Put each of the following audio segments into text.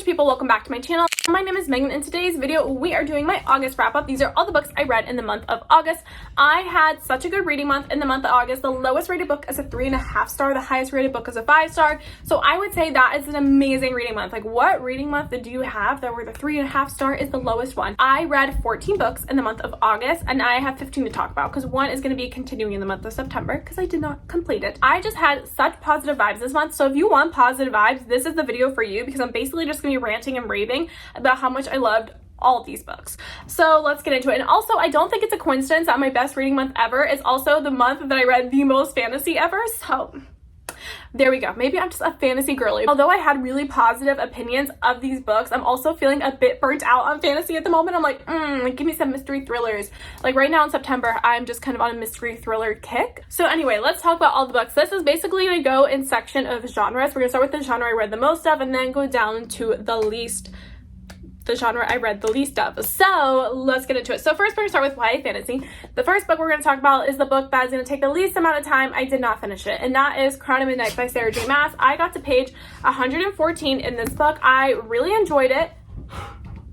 people, welcome back to my channel. My name is Megan. In today's video we are doing my August wrap up. These are all the books I read in the month of August. I had such a good reading month in the month of August. The lowest rated book is a 3.5 star, the highest rated book is a 5 star. So I would say that is an amazing reading month. Like, what reading month do you have that where the 3.5 star is the lowest one? I read 14 books in the month of August, and I have 15 to talk about because one is going to be continuing in the month of September because I did not complete it. I just had such positive vibes this month. So if you want positive vibes, this is the video for you, because I'm basically just going to be ranting and raving about how much I loved all of these books. So let's get into it. And also, I don't think it's a coincidence that my best reading month ever is also the month that I read the most fantasy ever. So there we go. Maybe I'm just a fantasy girly. Although I had really positive opinions of these books, I'm also feeling a bit burnt out on fantasy at the moment. I'm like, give me some mystery thrillers. Like right now in September, I'm just kind of on a mystery thriller kick. So anyway, let's talk about all the books. This is basically going to go in section of genres. We're going to start with the genre I read the most of and then go down to the genre I read the least of. So let's get into it. So first we're gonna start with YA fantasy. The first book we're gonna talk about is the book that is gonna take the least amount of time. I did not finish it, and that is Crown of Midnight by Sarah J. Maas. I got to page 114 in this book. I really enjoyed it.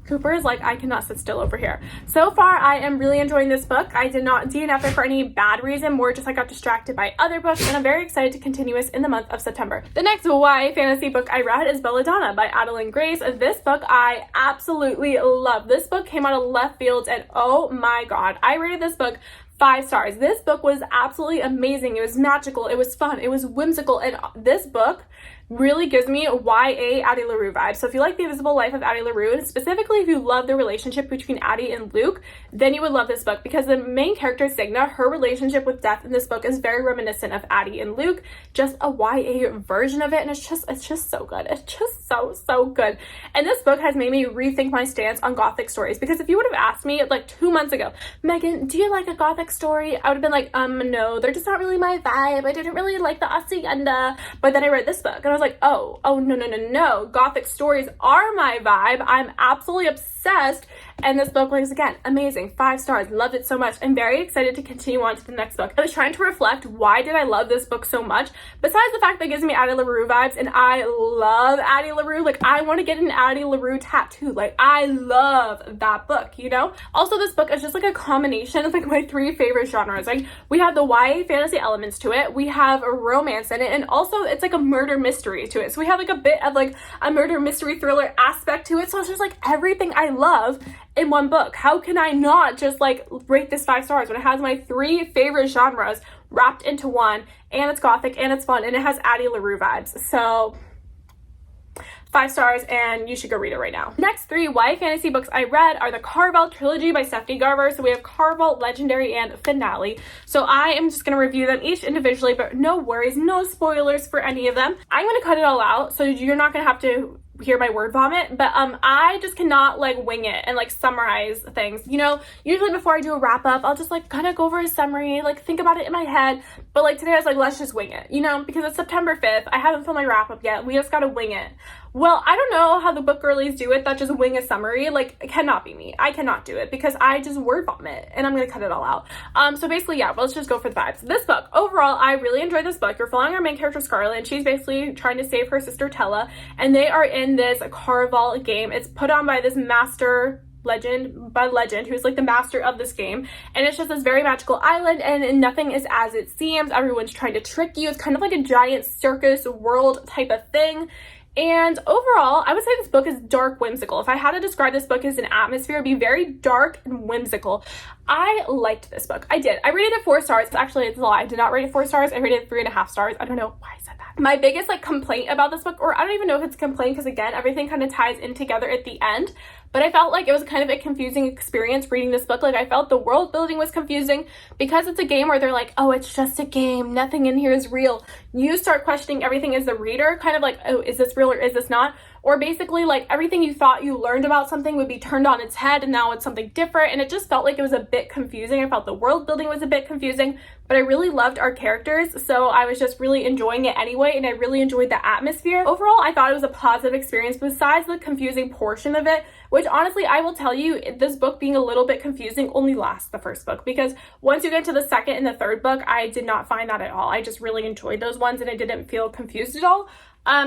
Cooper is like, I cannot sit still over here. So far, I am really enjoying this book. I did not DNF it for any bad reason, more just I got distracted by other books, and I'm very excited to continue this in the month of September. The next YA fantasy book I read is Belladonna by Adeline Grace. This book I absolutely love. This book came out of left field, and oh my god, I rated this book 5 stars. This book was absolutely amazing. It was magical, it was fun, it was whimsical, and this book really gives me YA Addie LaRue vibes. So if you like The Invisible Life of Addie LaRue, specifically if you love the relationship between Addie and Luke, then you would love this book, because the main character, Signa, her relationship with Death in this book is very reminiscent of Addie and Luke, just a YA version of it, and it's just so good. It's just so good. And this book has made me rethink my stance on gothic stories, because if you would have asked me like 2 months ago, Megan, do you like a gothic story? I would have been like, no, they're just not really my vibe. I didn't really like the hacienda. But then I read this book and I was like, oh no, gothic stories are my vibe. I'm absolutely obsessed. And this book was, again, amazing. 5 stars. Loved it so much. I'm very excited to continue on to the next book. I was trying to reflect, why did I love this book so much? Besides the fact that it gives me Addie LaRue vibes, and I love Addie LaRue. Like, I want to get an Addie LaRue tattoo. Like, I love that book, you know? Also, this book is just like a combination of like my 3 favorite genres. Like, we have the YA fantasy elements to it. We have a romance in it. And also, it's like a murder mystery to it. So we have like a bit of like a murder mystery thriller aspect to it. So it's just like everything I love in one book. How can I not just like rate this 5 stars when it has my 3 favorite genres wrapped into one, and it's gothic and it's fun and it has Addie LaRue vibes? So 5 stars, and you should go read it right now. Next 3 YA fantasy books I read are the Carvel Trilogy by Stephanie Garber. So we have Carvel, Legendary, and Finale. So I am just going to review them each individually, but no worries, no spoilers for any of them. I'm going to cut it all out, so you're not going to have to hear my word vomit, but I just cannot like wing it and like summarize things. You know, usually before I do a wrap up, I'll just like kind of go over a summary, like think about it in my head. But like today I was like, let's just wing it, you know, because it's September 5th. I haven't filmed my wrap up yet. We just gotta wing it. Well, I don't know how the book girlies do it that just wing a summary. Like, it cannot be me. I cannot do it because I just word vomit, and I'm gonna cut it all out. So basically, yeah, let's just go for the vibes. This book, overall, I really enjoyed this book. You're following our main character, Scarlett, and she's basically trying to save her sister, Tella, and they are in this Carvel game. It's put on by this legend who's like the master of this game, and it's just this very magical island, and nothing is as it seems. Everyone's trying to trick you. It's kind of like a giant circus world type of thing. And overall, I would say this book is dark whimsical. If I had to describe this book as an atmosphere, it'd be very dark and whimsical. I liked this book. I did. I rated it 4 stars. Actually, it's a lie. I did not rate it 4 stars. I rated it 3.5 stars. I don't know why I said that. My biggest like complaint about this book, or I don't even know if it's a complaint, because again, everything kind of ties in together at the end, but I felt like it was kind of a confusing experience reading this book. Like, I felt the world building was confusing because it's a game where they're like, oh, it's just a game. Nothing in here is real. You start questioning everything as the reader, kind of like, oh, is this real or is this not? Or basically like everything you thought you learned about something would be turned on its head, and now it's something different. And it just felt like it was a bit confusing. I felt the world building was a bit confusing, but I really loved our characters. So I was just really enjoying it anyway. And I really enjoyed the atmosphere. Overall, I thought it was a positive experience besides the confusing portion of it, which honestly, I will tell you, this book being a little bit confusing only lasts the first book, because once you get to the second and the third book, I did not find that at all. I just really enjoyed those ones and I didn't feel confused at all.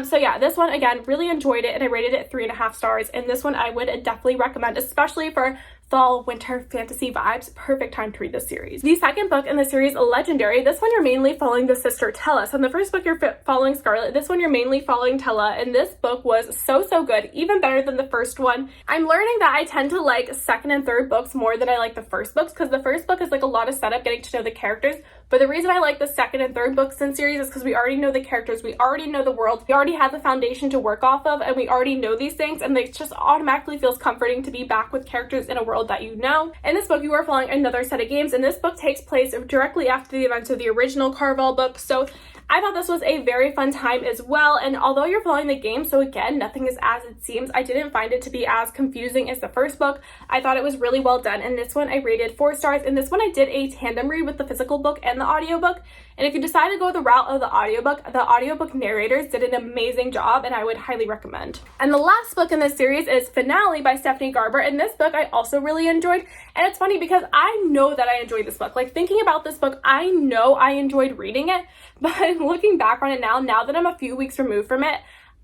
So yeah, this one, again, really enjoyed it. it, and I rated it 3.5 stars. And this one I would definitely recommend, especially for fall, winter, fantasy vibes. Perfect time to read this series. The second book in the series, Legendary, this one you're mainly following the sister Tella. So in the first book you're following Scarlet, this one you're mainly following Tella, and this book was so good, even better than the first one. I'm learning that I tend to like second and third books more than I like the first books, because the first book is like a lot of setup, getting to know the characters. But the reason I like the second and third books in series is because we already know the characters, we already know the world, we already have the foundation to work off of, and we already know these things, and it just automatically feels comforting to be back with characters in a world that you know. In this book, you are following another set of games, and this book takes place directly after the events of the original Carvel book, so I thought this was a very fun time as well. And although you're following the game, so again, nothing is as it seems, I didn't find it to be as confusing as the first book. I thought it was really well done, and this one I rated 4 stars. And this one I did a tandem read with the physical book and the audiobook. And if you decide to go the route of the audiobook narrators did an amazing job, and I would highly recommend. And the last book in this series is Finale by Stephanie Garber, and this book I also really enjoyed. And it's funny because I know that I enjoyed this book. Like, thinking about this book, I know I enjoyed reading it, but looking back on it now that I'm a few weeks removed from it,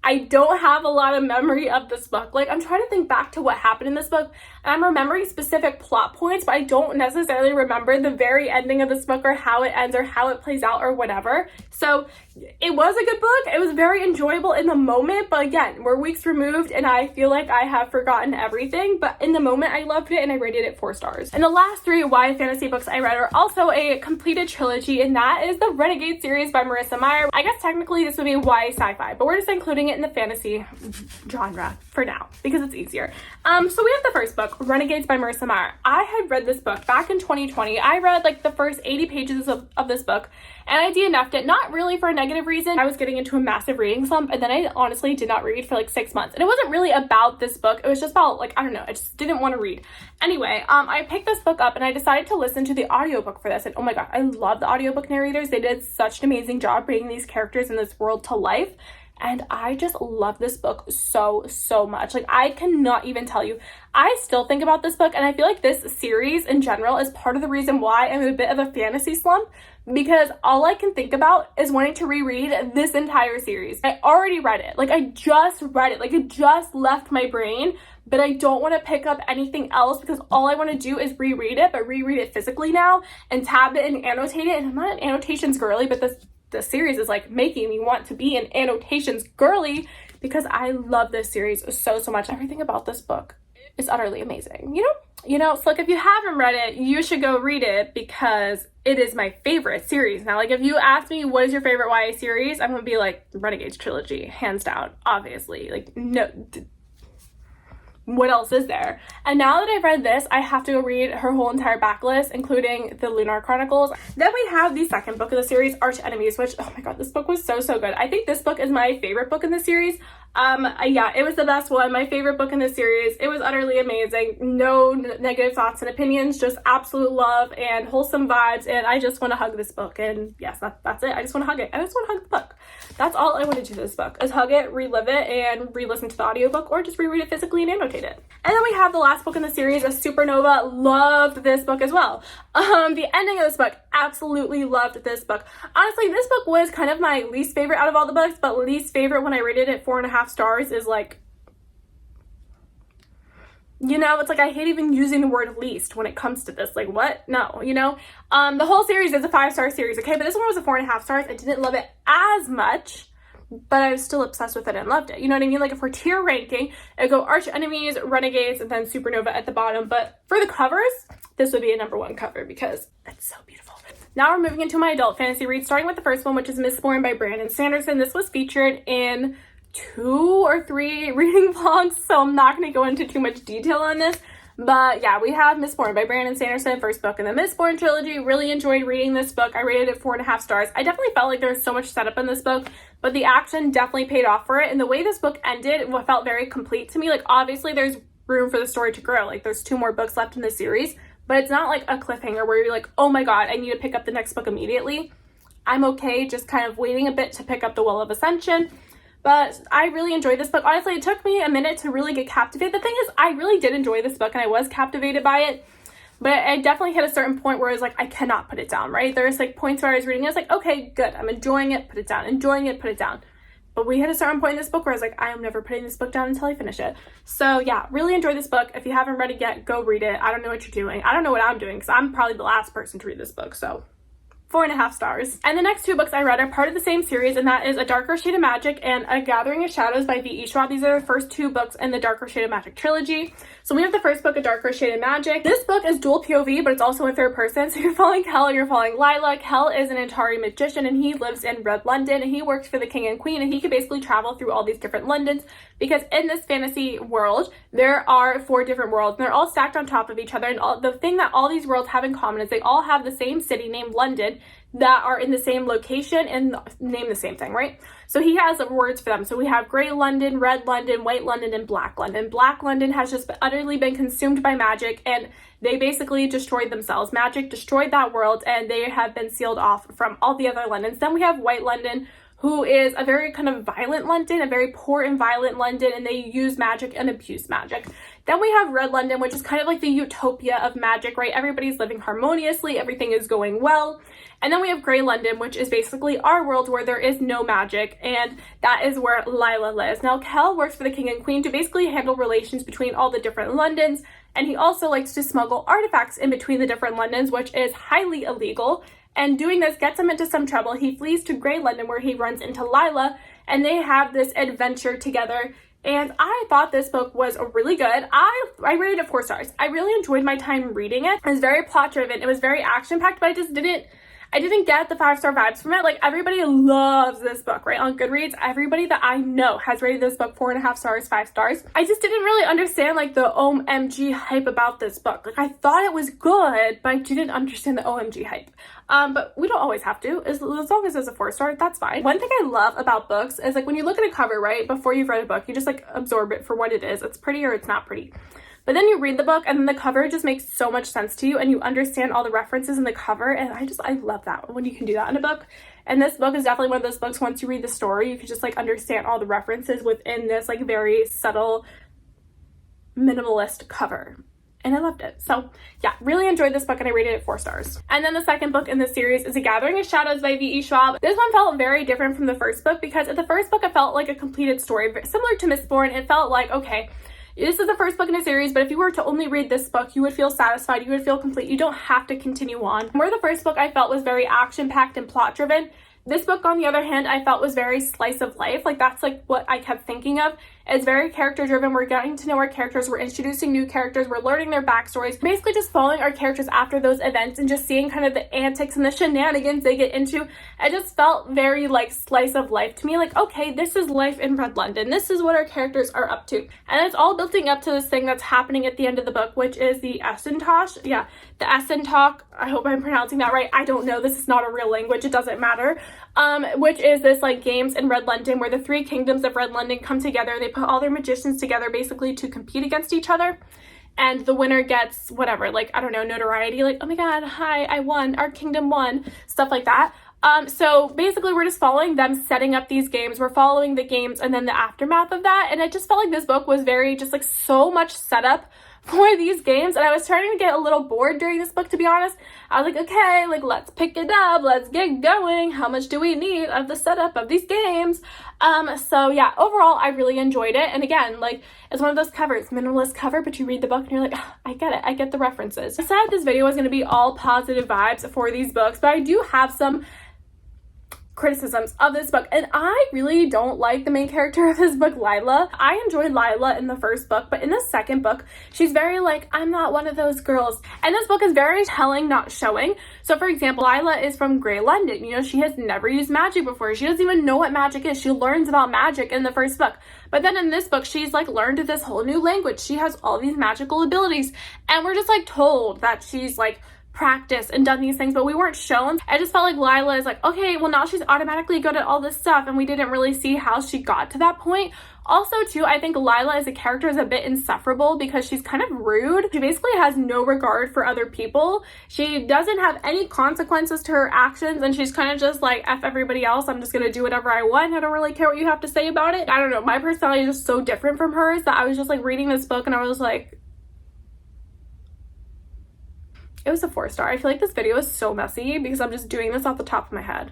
I don't have a lot of memory of this book. Like, I'm trying to think back to what happened in this book, and I'm remembering specific plot points, but I don't necessarily remember the very ending of this book, or how it ends, or how it plays out, or whatever. So it was a good book. It was very enjoyable in the moment, but again, we're weeks removed, and I feel like I have forgotten everything, but in the moment I loved it, and I rated it 4 stars. And the last 3 YA fantasy books I read are also a completed trilogy, and that is the Renegade series by Marissa Meyer. I guess technically this would be YA sci-fi, but we're just including it in the fantasy genre for now because it's easier. So we have the first book, Renegades by Marissa Meyer. I had read this book back in 2020. I read like the first 80 pages of this book, and I DNF'd it, not really for a negative reason. I was getting into a massive reading slump, and then I honestly did not read for like 6 months. And it wasn't really about this book. It was just about, like, I don't know, I just didn't want to read. Anyway, I picked this book up, and I decided to listen to the audiobook for this. And oh my god, I love the audiobook narrators. They did such an amazing job bringing these characters in this world to life. And I just love this book so much. Like, I cannot even tell you. I still think about this book, and I feel like this series in general is part of the reason why I'm in a bit of a fantasy slump, because all I can think about is wanting to reread this entire series. I already read it. Like, I just read it. Like, it just left my brain, but I don't want to pick up anything else because all I want to do is reread it, but reread it physically now and tab it and annotate it. And I'm not an annotations girly, but the series is like making me want to be an annotations girly because I love this series so much. Everything about this book is utterly amazing. You know, so like, if you haven't read it, you should go read it because it is my favorite series. Now, like, if you ask me what is your favorite YA series, I'm gonna be like Renegade Trilogy, hands down, obviously. Like, no, what else is there? And now that I've read this, I have to go read her whole entire backlist, including the Lunar Chronicles. Then we have the second book of the series, Arch Enemies, which, oh my god, this book was so good. I think this book is my favorite book in the series. Yeah, it was the best one, my favorite book in the series. It was utterly amazing. No negative thoughts and opinions, just absolute love and wholesome vibes, and I just want to hug this book. And yes, that's it. I just want to hug it. I just want to hug the book. That's all I want to do to this book, is hug it, relive it, and re-listen to the audiobook, or just reread it physically and annotate it. And then we have the last book in the series, Supernova. Loved this book as well. The ending of this book, absolutely loved this book. Honestly, this book was kind of my least favorite out of all the books, but least favorite when I rated it 4.5 stars is like, you know, it's like I hate even using the word least when it comes to this. Like, what? No, you know? The whole series is a 5-star series, okay? But this one was a 4.5 stars. I didn't love it as much, but I was still obsessed with it and loved it. You know what I mean? Like, if we're tier ranking, it'd go Arch Enemies, Renegades, and then Supernova at the bottom. But for the covers, this would be a #1 cover because it's so beautiful. Now we're moving into my adult fantasy read, starting with the first one, which is Mistborn by Brandon Sanderson. This was featured in 2 or 3 reading vlogs, so I'm not going to go into too much detail on this. But yeah, we have Mistborn by Brandon Sanderson, first book in the Mistborn trilogy. Really enjoyed reading this book. I rated it 4.5 stars. I definitely felt like there was so much setup in this book, but the action definitely paid off for it. And the way this book ended, it felt very complete to me. Like, obviously there's room for the story to grow. Like, there's 2 more books left in the series, but it's not like a cliffhanger where you're like, oh my god, I need to pick up the next book immediately. I'm okay just kind of waiting a bit to pick up The Well of Ascension. But I really enjoyed this book. Honestly, it took me a minute to really get captivated. The thing is, I really did enjoy this book and I was captivated by it. But I definitely hit a certain point where I was like, I cannot put it down, right? There's like points where I was reading, I was like, okay, good. I'm enjoying it, put it down. Enjoying it, put it down. But we hit a certain point in this book where I was like, I am never putting this book down until I finish it. So yeah, really enjoyed this book. If you haven't read it yet, go read it. I don't know what you're doing. I don't know what I'm doing because I'm probably the last person to read this book. So 4.5 stars. And the next two books I read are part of the same series, and that is A Darker Shade of Magic and A Gathering of Shadows by V.E. Schwab. These are the first two books in the Darker Shade of Magic trilogy. So we have the first book, A Darker Shade of Magic. This book is dual POV, but it's also in third person. So you're following Kel and you're following Lila. Kel is an Antari magician, and he lives in Red London, and he works for the king and queen, and he can basically travel through all these different Londons, because in this fantasy world, there are 4 different worlds, and they're all stacked on top of each other. And the thing that all these worlds have in common is they all have the same city named London that are in the same location and name the same thing, right? So he has words for them. So we have Grey London, Red London, White London, and Black London. Black London has just utterly been consumed by magic, and they basically destroyed themselves. Magic destroyed that world, and they have been sealed off from all the other Londons. Then we have White London, who is a very kind of violent London, a very poor and violent London, and they use magic and abuse magic. Then we have Red London, which is kind of like the utopia of magic, right? Everybody's living harmoniously, everything is going well. And then we have Grey London, which is basically our world where there is no magic, and that is where Lila lives. Now, Kel works for the king and queen to basically handle relations between all the different Londons, and he also likes to smuggle artifacts in between the different Londons, which is highly illegal. And doing this gets him into some trouble. He flees to Grey London, where he runs into Lila, and they have this adventure together. And I thought this book was really good. I rated it 4 stars. I really enjoyed my time reading it. It was very plot driven. It was very action packed, but I didn't get the 5-star vibes from it. Like, everybody loves this book, right? On Goodreads, everybody that I know has rated this book 4.5 stars, 5 stars. I just didn't really understand, like, the OMG hype about this book. Like, I thought it was good, but I didn't understand the OMG hype. But we don't always have to. As long as it's a 4-star, that's fine. One thing I love about books is, like, when you look at a cover, right, before you've read a book, you just, like, absorb it for what it is. It's pretty or it's not pretty. But then you read the book, and then the cover just makes so much sense to you, and you understand all the references in the cover, and I love that when you can do that in a book. And this book is definitely one of those books, once you read the story, you can just, like, understand all the references within this, like, very subtle, minimalist cover. And I loved it. So yeah, really enjoyed this book, and I rated it 4 stars. And then the second book in the series is A Gathering of Shadows by V.E. Schwab. This one felt very different from the first book, because at the first book it felt like a completed story. Similar to Mistborn, it felt like, okay, this is the first book in a series, but if you were to only read this book, you would feel satisfied, you would feel complete, you don't have to continue on. Where the first book I felt was very action-packed and plot-driven, this book, on the other hand, I felt was very slice of life. Like, that's like what I kept thinking of. It's very character driven. We're getting to know our characters. We're introducing new characters. We're learning their backstories. Basically just following our characters after those events and just seeing kind of the antics and the shenanigans they get into. It just felt very like slice of life to me. Like, okay, this is life in Red London. This is what our characters are up to. And it's all building up to this thing that's happening at the end of the book, which is the Essentosh. Yeah, the Essentalk. I hope I'm pronouncing that right. I don't know. This is not a real language. It doesn't matter. Which is this like games in Red London where the 3 kingdoms of Red London come together. They put all their magicians together basically to compete against each other, and the winner gets whatever, like, I don't know, notoriety, like, oh my god, hi, I won, our kingdom won, stuff like that. So basically we're just following them setting up these games. We're following the games and then the aftermath of that, and it just felt like this book was very just like so much setup for these games, and I was starting to get a little bored during this book, to be honest. I was like, okay, like, let's pick it up, let's get going. How much do we need of the setup of these games? So yeah, overall, I really enjoyed it. And again, like, it's one of those covers, minimalist cover, but you read the book and you're like, oh, I get it, I get the references. I said this video was going to be all positive vibes for these books, but I do have some criticisms of this book, and I really don't like the main character of this book, Lila. I enjoyed Lila in the first book, but in the second book, she's very like, I'm not one of those girls. And this book is very telling, not showing. So for example, Lila is from Grey London. You know, she has never used magic before. She doesn't even know what magic is. She learns about magic in the first book. But then in this book, she's like learned this whole new language. She has all these magical abilities, and we're just like told that she's like practiced and done these things, but we weren't shown. I just felt like Lila is like, okay, well now she's automatically good at all this stuff, and we didn't really see how she got to that point. Also too, I think Lila as a character is a bit insufferable because she's kind of rude. She basically has no regard for other people. She doesn't have any consequences to her actions, and she's kind of just like, F everybody else, I'm just gonna do whatever I want. I don't really care what you have to say about it. I don't know, my personality is just so different from hers that I was just like reading this book and I was like, it was a 4-star. I feel like this video is so messy because I'm just doing this off the top of my head.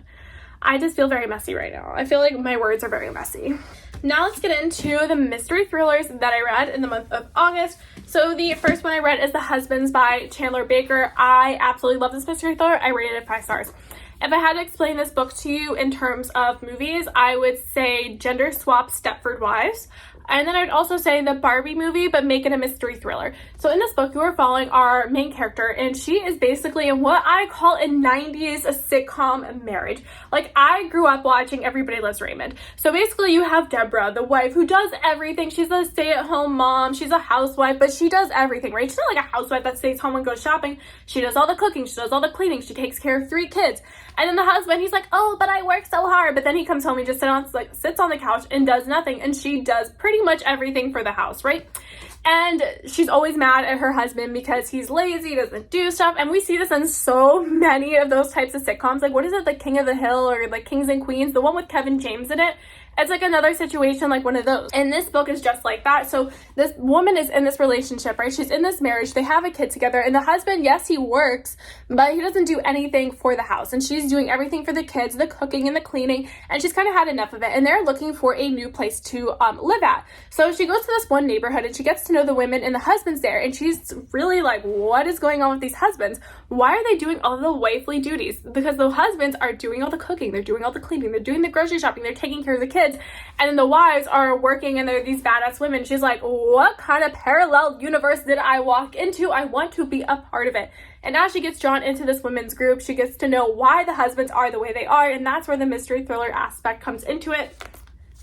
I just feel very messy right now. I feel like my words are very messy. Now let's get into the mystery thrillers that I read in the month of August. So the first one I read is The Husbands by Chandler Baker. I absolutely love this mystery thriller. I rated it 5 stars. If I had to explain this book to you in terms of movies, I would say gender swap Stepford Wives. And then I'd also say the Barbie movie, but make it a mystery thriller. So in this book, you are following our main character, and she is basically in what I call a 90s sitcom marriage. Like, I grew up watching Everybody Loves Raymond. So basically, you have Deborah, the wife, who does everything. She's a stay-at-home mom. She's a housewife, but she does everything, right? She's not like a housewife that stays home and goes shopping. She does all the cooking. She does all the cleaning. She takes care of 3 kids. And then the husband, he's like, oh, but I work so hard. But then he comes home and just sits on the couch and does nothing. And she does pretty much everything for the house, right? And she's always mad at her husband because he's lazy, doesn't do stuff. And we see this in so many of those types of sitcoms. Like, what is it? The King of the Hill or like Kings and Queens? The one with Kevin James in it. It's like another situation like one of those. And this book is just like that. So this woman is in this relationship, right? She's in this marriage. They have a kid together. And the husband, yes, he works, but he doesn't do anything for the house. And she's doing everything for the kids, the cooking and the cleaning. And she's kind of had enough of it. And they're looking for a new place to live at. So she goes to this one neighborhood and she gets to know the women and the husbands there. And she's really like, what is going on with these husbands? Why are they doing all the wifely duties? Because the husbands are doing all the cooking. They're doing all the cleaning. They're doing the grocery shopping. They're taking care of the kids. And then the wives are working and they're these badass women. She's like, what kind of parallel universe did I walk into? I want to be a part of it. And as she gets drawn into this women's group, she gets to know why the husbands are the way they are. And that's where the mystery thriller aspect comes into it.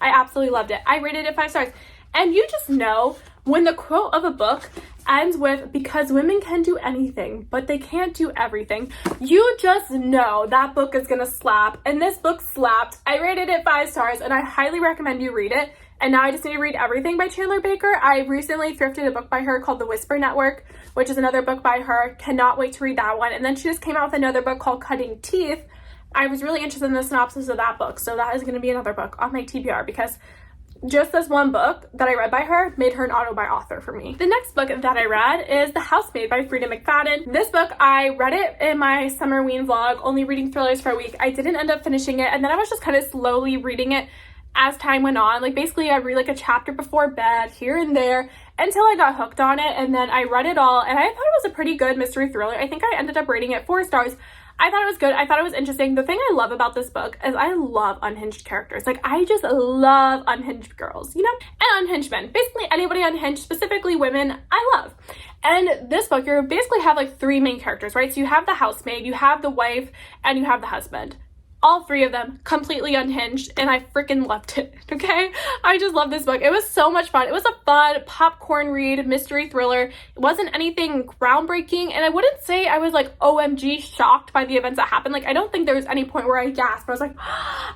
I absolutely loved it. I rated it 5 stars. And you just know when the quote of a book ends with, because women can do anything, but they can't do everything, you just know that book is gonna slap. And this book slapped. I rated it 5 stars and I highly recommend you read it. And now I just need to read everything by Chandler Baker. I recently thrifted a book by her called The Whisper Network, which is another book by her. Cannot wait to read that one. And then she just came out with another book called Cutting Teeth. I was really interested in the synopsis of that book. So that is going to be another book on my TBR because just this one book that I read by her made her an auto-buy author for me. The next book that I read is The Housemaid by Frida McFadden. This book, I read it in my summer ween vlog, only reading thrillers for a week. I didn't end up finishing it, and then I was just kind of slowly reading it as time went on. Like, basically, I'd read like a chapter before bed, here and there, until I got hooked on it, and then I read it all, and I thought it was a pretty good mystery thriller. I think I ended up rating it 4 stars. I thought it was good. I thought it was interesting. The thing I love about this book is I love unhinged characters. Like, I just love unhinged girls, you know? And unhinged men. Basically, anybody unhinged, specifically women, I love. And this book, you basically have like 3 main characters, right? So you have the housemaid, you have the wife, and you have the husband. All 3 of them completely unhinged, and I freaking loved it, okay? I just love this book. It was so much fun. It was a fun popcorn read, mystery thriller. It wasn't anything groundbreaking, and I wouldn't say I was like OMG shocked by the events that happened. Like, I don't think there was any point where I gasped. I was like,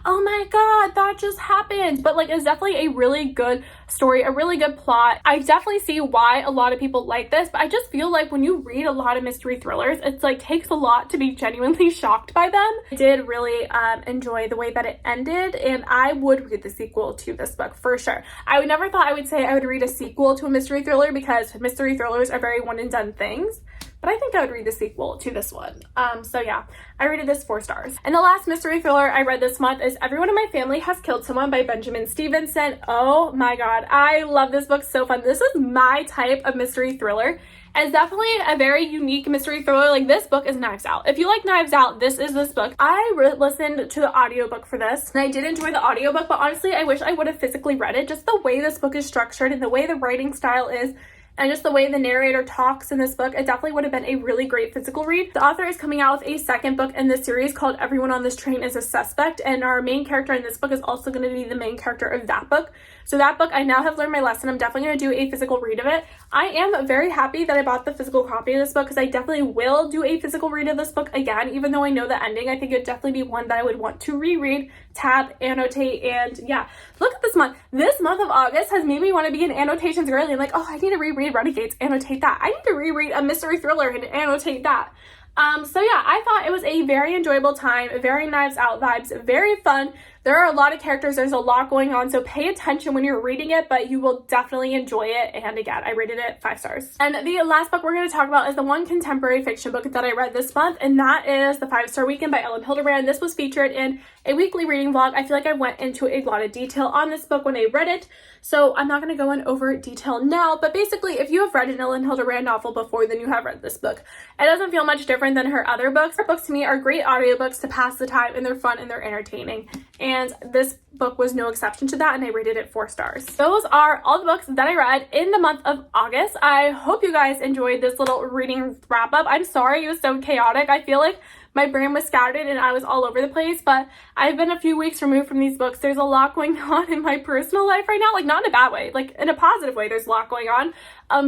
oh my god, that just happened. But like, it's definitely a really good story, a really good plot. I definitely see why a lot of people like this, but I just feel like when you read a lot of mystery thrillers, it's like takes a lot to be genuinely shocked by them. I did really enjoy the way that it ended, and I would read the sequel to this book for sure. I would never thought I would say I would read a sequel to a mystery thriller because mystery thrillers are very one and done things, but I think I would read the sequel to this one. So yeah, I rated this 4 stars. And the last mystery thriller I read this month is Everyone in My Family Has Killed Someone by Benjamin Stevenson. Oh my god, I love this book. So fun. This is my type of mystery thriller. It's definitely a very unique mystery thriller. Like, this book is Knives Out. If you like Knives Out, this is this book. I listened to the audiobook for this, and I did enjoy the audiobook, but honestly, I wish I would have physically read it. Just the way this book is structured and the way the writing style is, and just the way the narrator talks in this book, it definitely would have been a really great physical read. The author is coming out with a second book in this series called Everyone on This Train is a Suspect, and our main character in this book is also going to be the main character of that book. So that book, I now have learned my lesson. I'm definitely going to do a physical read of it. I am very happy that I bought the physical copy of this book because I definitely will do a physical read of this book again, even though I know the ending. I think it'd definitely be one that I would want to reread, tab, annotate, and yeah. Look at this month. This month of August has made me want to be an annotations girly. I'm like, oh, I need to reread Renegades, annotate that. I need to reread a mystery thriller and annotate that. So yeah, I thought it was a very enjoyable time, very Knives Out vibes, very fun, There are a lot of characters, there's a lot going on, so pay attention when you're reading it, but you will definitely enjoy it. And again, I rated it 5 stars. And the last book we're going to talk about is the one contemporary fiction book that I read this month, and that is The 5-Star Weekend by Ellen Hildebrand. This was featured in a weekly reading vlog. I feel like I went into a lot of detail on this book when I read it, so I'm not going to go in over detail now, but basically if you have read an Ellen Hildebrand novel before, then you have read this book. It doesn't feel much different than her other books. Her books to me are great audiobooks to pass the time, and they're fun and they're entertaining, and this book was no exception to that, and I rated it 4 stars. Those are all the books that I read in the month of August. I hope you guys enjoyed this little reading wrap up. I'm sorry it was so chaotic. I feel like my brain was scattered and I was all over the place, but I've been a few weeks removed from these books. There's a lot going on in my personal life right now, like not in a bad way, like in a positive way. There's a lot going on,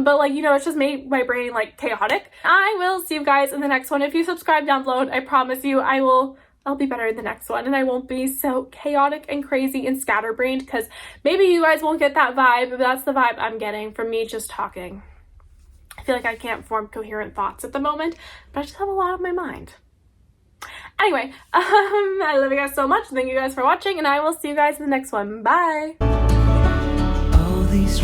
but like, you know, it's just made my brain like chaotic. I will see you guys in the next one. If you subscribe down below, I promise you I'll be better in the next one, and I won't be so chaotic and crazy and scatterbrained, because maybe you guys won't get that vibe, but that's the vibe I'm getting from me just talking. I feel like I can't form coherent thoughts at the moment, but I just have a lot on my mind. Anyway, I love you guys so much. Thank you guys for watching, and I will see you guys in the next one. Bye! All these